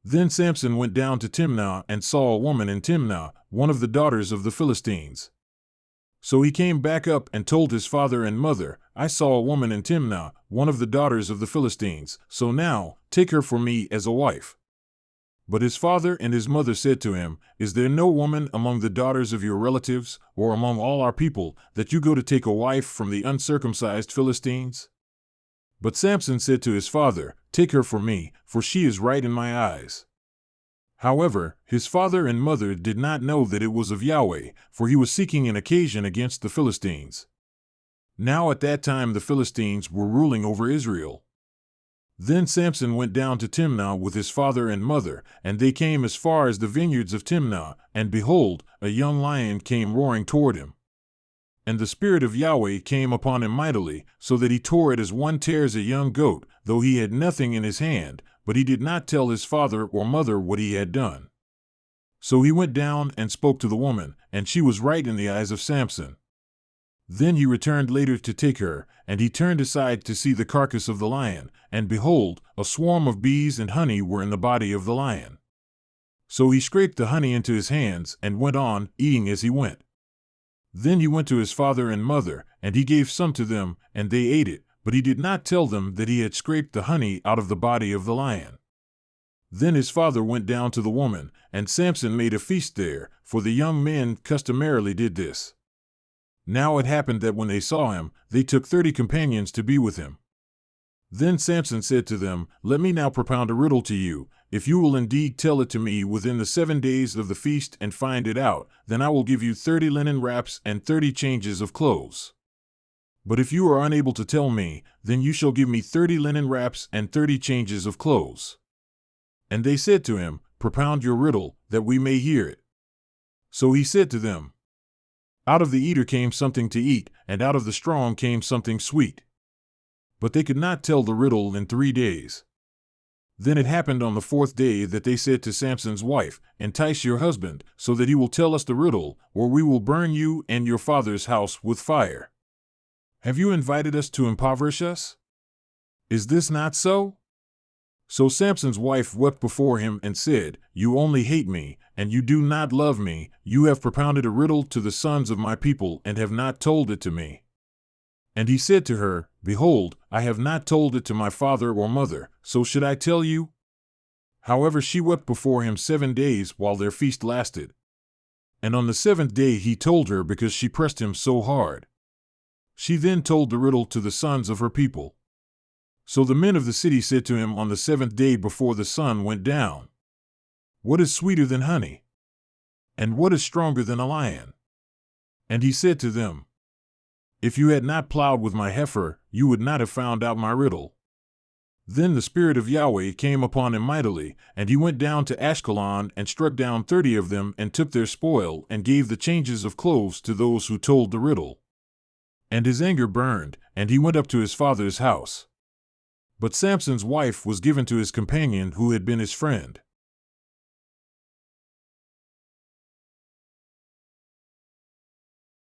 Then Samson went down to Timnah and saw a woman in Timnah, one of the daughters of the Philistines. So he came back up and told his father and mother, I saw a woman in Timnah, one of the daughters of the Philistines, so now take her for me as a wife. But his father and his mother said to him, Is there no woman among the daughters of your relatives, or among all our people, that you go to take a wife from the uncircumcised Philistines? But Samson said to his father, Take her for me, for she is right in my eyes. However, his father and mother did not know that it was of Yahweh, for he was seeking an occasion against the Philistines. Now at that time the Philistines were ruling over Israel. Then Samson went down to Timnah with his father and mother, and they came as far as the vineyards of Timnah, and behold, a young lion came roaring toward him. And the Spirit of Yahweh came upon him mightily, so that he tore it as one tears a young goat, though he had nothing in his hand, but he did not tell his father or mother what he had done. So he went down and spoke to the woman, and she was right in the eyes of Samson. Then he returned later to take her, and he turned aside to see the carcass of the lion, and behold, a swarm of bees and honey were in the body of the lion. So he scraped the honey into his hands and went on, eating as he went. Then he went to his father and mother, and he gave some to them, and they ate it, but he did not tell them that he had scraped the honey out of the body of the lion. Then his father went down to the woman, and Samson made a feast there, for the young men customarily did this. Now it happened that when they saw him, they took 30 companions to be with him. Then Samson said to them, Let me now propound a riddle to you. If you will indeed tell it to me within the 7 days of the feast and find it out, then I will give you 30 linen wraps and 30 changes of clothes. But if you are unable to tell me, then you shall give me 30 linen wraps and 30 changes of clothes. And they said to him, Propound your riddle, that we may hear it. So he said to them, Out of the eater came something to eat, and out of the strong came something sweet. But they could not tell the riddle in 3 days. Then it happened on the 4th day that they said to Samson's wife, Entice your husband, so that he will tell us the riddle, or we will burn you and your father's house with fire. Have you invited us to impoverish us? Is this not so? So Samson's wife wept before him and said, You only hate me, and you do not love me. You have propounded a riddle to the sons of my people and have not told it to me. And he said to her, Behold, I have not told it to my father or mother, so should I tell you? However, she wept before him 7 days while their feast lasted. And on the 7th day he told her because she pressed him so hard. She then told the riddle to the sons of her people. So the men of the city said to him on the 7th day before the sun went down, What is sweeter than honey? And what is stronger than a lion? And he said to them, If you had not plowed with my heifer, you would not have found out my riddle. Then the Spirit of Yahweh came upon him mightily, and he went down to Ashkelon and struck down 30 of them and took their spoil and gave the changes of clothes to those who told the riddle. And his anger burned, and he went up to his father's house. But Samson's wife was given to his companion who had been his friend.